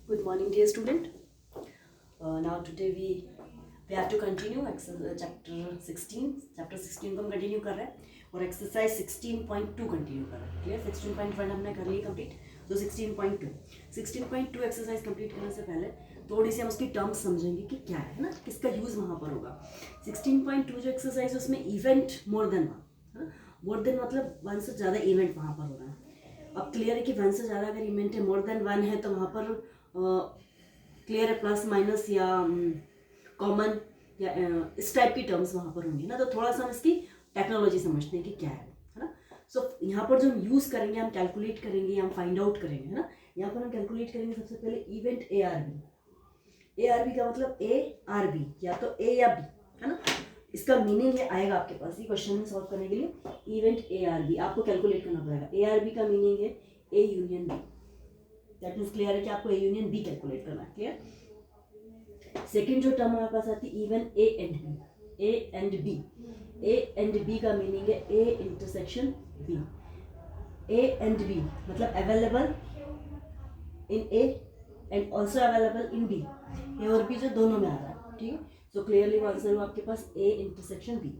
Good morning, dear student. Now today we have to continue chapter 16. Chapter 16 को हम continue कर रहे हैं और एक्सरसाइज 16.2 कंटिन्यू कर रहे हैं. क्लियर. 16.1 हमने कर ली कंप्लीट. तो 16.2 एक्सरसाइज कंप्लीट करने से पहले थोड़ी सी हम उसकी टर्म्स समझेंगे कि क्या है ना, किसका यूज वहाँ पर होगा. 16.2 जो एक्सरसाइज है उसमें इवेंट मोर देन वन है ना. मोर देन मतलब वन से ज़्यादा इवेंट वहाँ पर हो रहा है. अब क्लियर है कि वन से ज़्यादा अगर इवेंट है, मोर देन वन है, तो वहाँ पर क्लियर है प्लस माइनस या कॉमन या इस टाइप की टर्म्स वहाँ पर होंगी ना. तो थोड़ा सा हम इसकी टेक्नोलॉजी समझते हैं कि क्या है ना. सो यहाँ पर जो हम यूज़ करेंगे, हम कैलकुलेट करेंगे, हम फाइंड आउट करेंगे है ना. यहाँ पर हम कैलकुलेट करेंगे सबसे पहले event A or B. A or B का मतलब ए आर बी, या तो ए या बी है ना. इसका मीनिंग है आएगा आपके पास ये क्वेश्चन में सॉल्व करने के लिए. इवेंट ए आर बी आपको कैलकुलेट करना पड़ेगा. ए आर बी का मीनिंग है A union B. That means clear है कि आपको ए यूनियन बी कैलकुलेट करना है. क्लियर. सेकेंड जो टर्म हमारे पास आती है even A and B. A and B. A and B का मीनिंग है A intersection B. A and B मतलब available in A and also available in B. A और बी जो दोनों में आ रहा है. ठीक है. सो क्लियरली आंसर हुआ आपके पास ए इंटरसेक्शन बी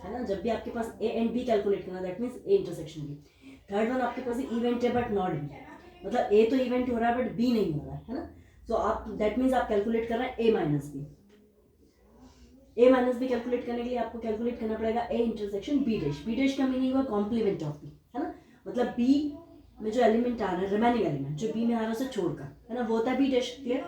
है ना. जब भी आपके पास ए एंड बी कैलकुलेट करना that means A intersection B. Third one आपके पास इवेंट है बट नॉट बी. मतलब ए तो इवेंट हो रहा है बट बी नहीं हो रहा है ना. सो आप दैट मीन्स आप कैलकुलेट कर रहे हैं A minus B. A minus B calculate करने के लिए आपको कैलकुलेट करना पड़ेगा A intersection B dash. B dash का मीनिंग हुआ कॉम्प्लीमेंट ऑफ बी है ना. मतलब बी में जो एलिमेंट आ रहा है, रिमेनिंग एलिमेंट जो बी में आ रहा है उसे छोड़कर है ना, वो होता है बी डैश. क्लियर.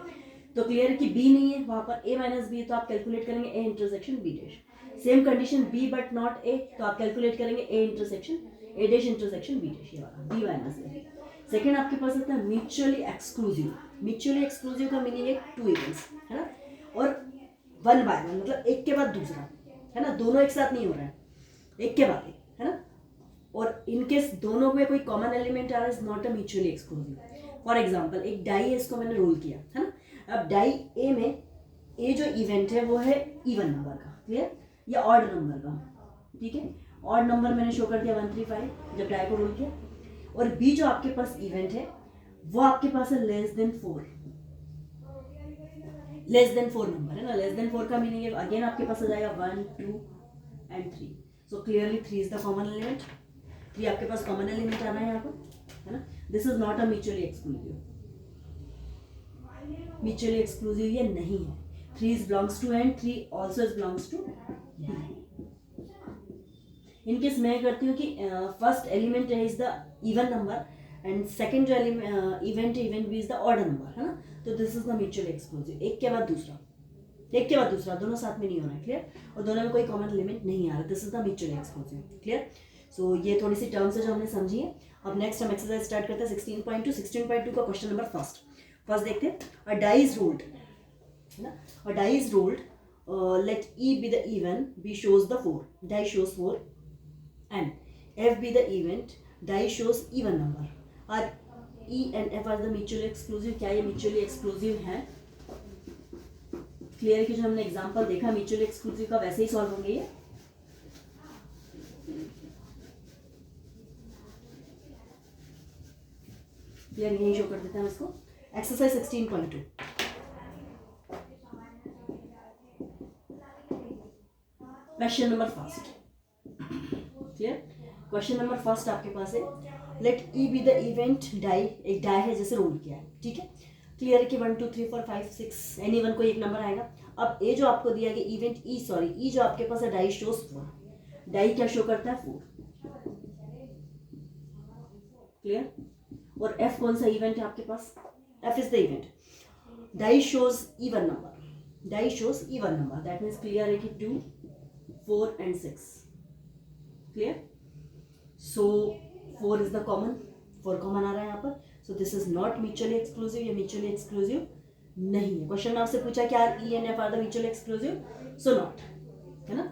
तो क्लियर है कि बी नहीं है वहाँ पर, ए माइनस बी है, तो आप कैलकुलेट करेंगे A intersection B dash. Same condition B but not A, तो आप कैलकुलेट करेंगे A intersection A dash intersection B dash. ये वाला बी माइनस ए. सेकेंड आपके पास आता है म्यूचुअली एक्सक्लूसिव. म्यूचुअली एक्सक्लूसिव का मीनिंग है टू इवेंट्स है ना, और वन बाय वन मतलब एक के बाद दूसरा है ना. दोनों एक साथ नहीं हो रहा है, एक के बाद एक है ना. और इनकेस दोनों में कोई कॉमन एलिमेंट आ रहा है is not a mutually exclusive. For example एक डाई है, इसको मैंने रोल किया है ना. अब डाई ए में ए जो इवेंट है वो है इवन नंबर का. क्लियर. या ऑड नंबर का. ठीक है. ऑड नंबर मैंने शो कर दिया 135 जब डाई को रोल किया. और बी जो आपके पास इवेंट है वो आपके पास है less than 4. Less than 4 number है ना. लेस देन 4 का मीनिंग है अगेन आपके पास आ जाएगा 1 2 and 3. So clearly 3 is the common element. 3 आपके पास कॉमन एलिमेंट आ रहा है यहाँ पर है ना. This is not a mutually exclusive. Mutually exclusive ये नहीं है. 3 is belongs to and 3 also is belongs to B. In case मैं करती हूँ कि फर्स्ट एलिमेंट है is the even number and second जो इवेंट है event B is the odd number है ना. तो this is the mutually exclusive. एक के बाद दूसरा, एक के बाद दूसरा, दोनों साथ में नहीं हो रहा है. क्लियर. और दोनों में कोई कॉमन एलिमेंट नहीं आ रहा. This is the mutually exclusive. Clear. So ये थोड़ी सी टर्म्स है जो हमने समझी है. अब नेक्स्ट हम एक्सरसाइज स्टार्ट करते हैं 16.2. 16.2 का क्वेश्चन नंबर फर्स्ट देखते हैं. अ डाई इज रोल्ड है ना. A die is rolled. Let E be the even, B shows the 4. Die shows 4 and f be the event, die shows even number. Are e and f are the mutually exclusive? क्या ये mutually exclusive है? Clear कि जो हमने example देखा mutually exclusive का वैसे ही solve होंगे ये. क्लियर. यही शो कर देते हैं हम इसको. Exercise 16.2. Question number first. Clear. Question number first आपके पास है let E be the event die. एक डाई है जैसे रोल किया है. ठीक है. क्लियर है कि 1 2 3 4 5 6 एनी वन कोई एक नंबर आएगा. अब ए जो आपको दिया गया इवेंट ई जो आपके पास है डाई शोज 4. डाई क्या शो करता है 4. क्लियर. और एफ कौन सा इवेंट है आपके पास? F is the event. Die shows even number. Die shows even number that means clear है कि 2 4 and 6. Clear. So 4 is the common. 4 common आ रहा है यहाँ पर. So this is not mutually exclusive. या म्यूचुअली एक्सक्लूसिव नहीं है. क्वेश्चन में आपसे पूछा क्या E and F are the mutually exclusive. So not है ना.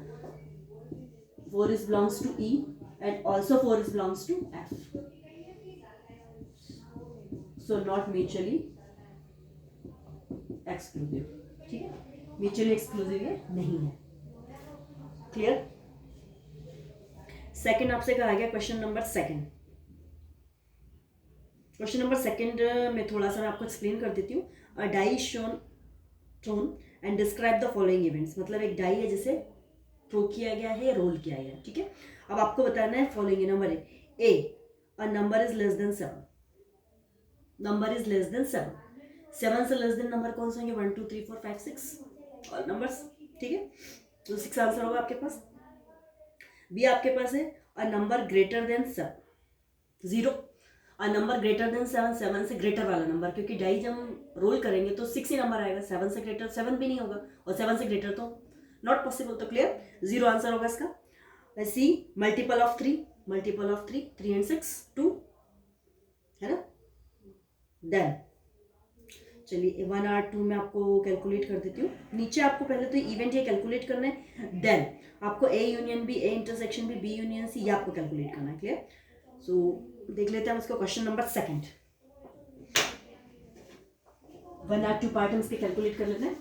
4 is belongs to E and also 4 is belongs to F. So not mutually exclusive. ठीक है. म्यूचुअली एक्सक्लूसिव ये नहीं है. क्लियर. सेकेंड आपसे कहा गया question number second. Question number second में थोड़ा सा मैं आपको एक्सप्लेन कर देती हूँ. A die shown thrown and describe the following events. मतलब एक डाई है जिसे थ्रो किया गया है, रोल किया गया है. ठीक है, अब आपको बताना है following. Number A, a number is less than 7. Number is less than 7. 7 से लेस देन नंबर कौन से होंगे? 1 2 3 4 5 6 और नंबर्स. ठीक है, तो 6 आंसर होगा आपके पास. बी आपके पास है a number greater than 7. 0. A number greater than 7. 7 से ग्रेटर वाला नंबर, क्योंकि डाई जब हम रोल करेंगे तो 6 ही नंबर आएगा. 7 से ग्रेटर 7 भी नहीं होगा, और 7 से ग्रेटर तो नॉट पॉसिबल. तो क्लियर, 0 आंसर होगा इसका. C, multiple of 3. Multiple of 3, 3 and 6 2 है ना. देन चलिए 1 और 2 में आपको कैलकुलेट कर देती हूँ. नीचे आपको पहले तो इवेंट ये कैलकुलेट करना है. देन आपको A union B, A intersection B, B union C, ये आपको कैलकुलेट करना है. क्लियर. सो देख लेते हैं उसको. Question number second. 1 और 2 पार्ट हम इसके कैलकुलेट कर लेते हैं.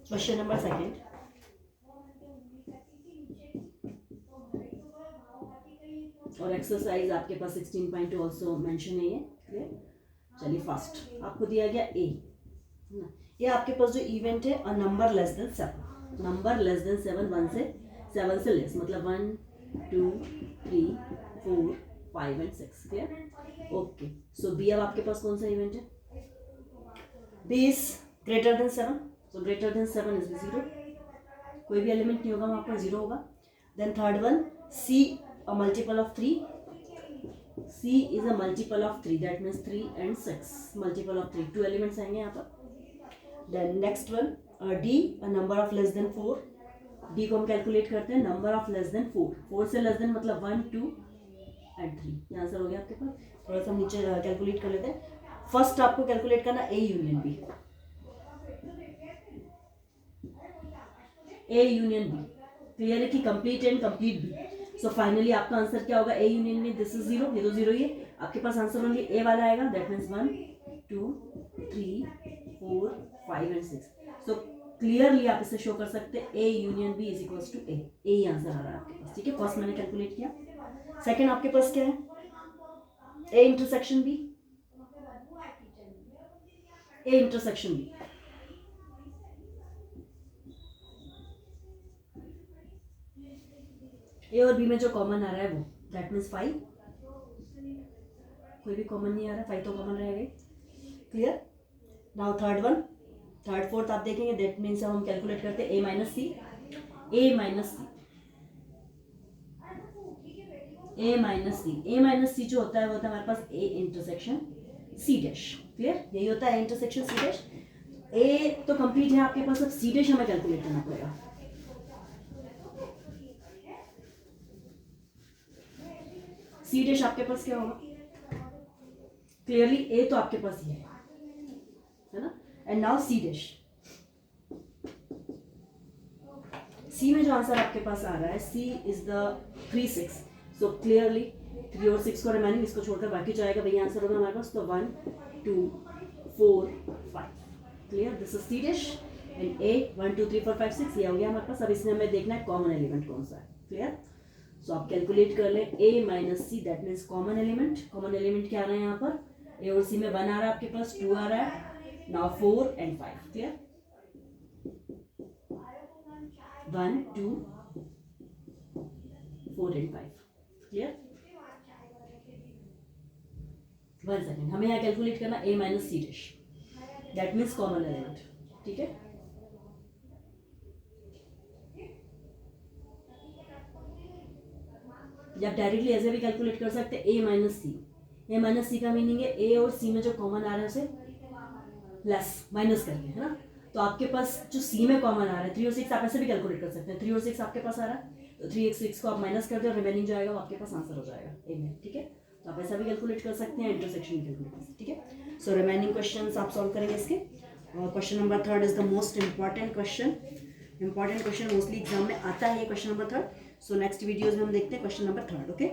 Question number second. और एक्सरसाइज आपके पास 16.2 ऑल्सो मेंशन है ये. क्लियर. चलिए फास्ट. आपको दिया गया ए. ये आपके पास जो इवेंट है a number less than 7. Number less than 7, 1 से 7 से लेस, मतलब 1 2 3 4 5 and 6. Clear. Okay, so B अब आपके पास कौन सा इवेंट है? B is greater than 7. So greater than 7 is 0. कोई भी एलिमेंट नहीं होगा वहाँ पर, 0 होगा. Then third one, C a multiple of 3. C is a multiple of 3, that means 3 and 6. Multiple of 3, 2 elements आएंगे यहाँ पर. Then next one, D, a number of less than 4. D को हम कैलकुलेट करते हैं. number of less than 4. 4 से less than मतलब 1 2 and 3. ये आंसर हो गया आपके पास. थोड़ा सा नीचे कैलकुलेट कर लेते हैं. फर्स्ट आपको कैलकुलेट करना A union B. A union B. Clear है कि complete and complete B. So finally आपका आंसर क्या होगा? ए यूनियन में दिस इज 0. ये तो 0 ही है. आपके पास आंसर ओनली ए वाला आएगा. That means 1 2 3 4 5 and 6. So clearly आप इसे शो कर सकते हैं A union B is equals to A. A ही आंसर आ रहा है आपके पास. ठीक है, फर्स्ट मैंने कैलकुलेट किया. सेकेंड आपके पास क्या है? A intersection B. A intersection B. A और बी में जो कॉमन आ रहा है वो, दैट मीन्स 5. कोई भी कॉमन नहीं आ रहा, 5 तो कॉमन रहेगा. Clear. Now third one, third fourth आप देखेंगे. दैट मीन्स हम कैलकुलेट करते हैं A minus C. A minus C, A minus C. A minus C जो होता है वो होता है हमारे पास A intersection C dash. Clear, यही होता है इंटरसेक्शन सी डैश. ए तो कंप्लीट है आपके पास. अब सी डैश हमें कैलकुलेट करना पड़ेगा. सी डैश आपके पास क्या होगा? क्लियरली ए तो आपके पास ही है ना. And now C dash. C में जो आंसर आपके पास आ रहा है, C is the 3 6. So clearly 3 और 6 को रिमेनिंग, इसको छोड़कर बाकी जो आएगा वही आंसर होगा हमारे पास. तो 1 2 4 5. Clear, this is C dash and A 1 2 3 4 5 6 ये हो गया हमारे पास. अब इसमें हमें देखना है कॉमन एलिमेंट कौन सा है. क्लियर. सो आप कैलकुलेट कर लें A minus C, that means common element. Common element क्या आ रहा है यहाँ पर? ए और सी में 1 आ रहा है आपके पास, 2 आ रहा है. Now 4 and 5. Clear. 1 2 4 and 5. Clear. 1 second, हमें यहाँ कैलकुलेट करना A minus C dash, that means common element. ठीक है. आप डायरेक्टली ऐसे भी कैलकुलेट कर सकते हैं A minus C. A minus सी का मीनिंग है ए और सी में जो कॉमन आ रहा है उसे लेस माइनस करके, है ना. तो आपके पास जो सी में कॉमन आ रहा है 3 और 6, आप ऐसे भी कैलकुलेट कर सकते हैं. 3 और 6 आपके पास आ रहा है, तो 3 और 6 को आप माइनस कर दो, रिमेनिंग जो आएगा वो आपके पास आंसर हो जाएगा ए में. ठीक है, तो आप ऐसा भी कैलकुलेट कर सकते हैं, इंटरसेक्शन भी कैलकुलेट कर सकते हैं. ठीक है. सो रिमेनिंग क्वेश्चन आप सॉल्व करेंगे इसके. और question number 3 is the most important question. Important question mostly exam में आता है ये question number 3. So next videos में हम देखते हैं क्वेश्चन नंबर 3. ओके.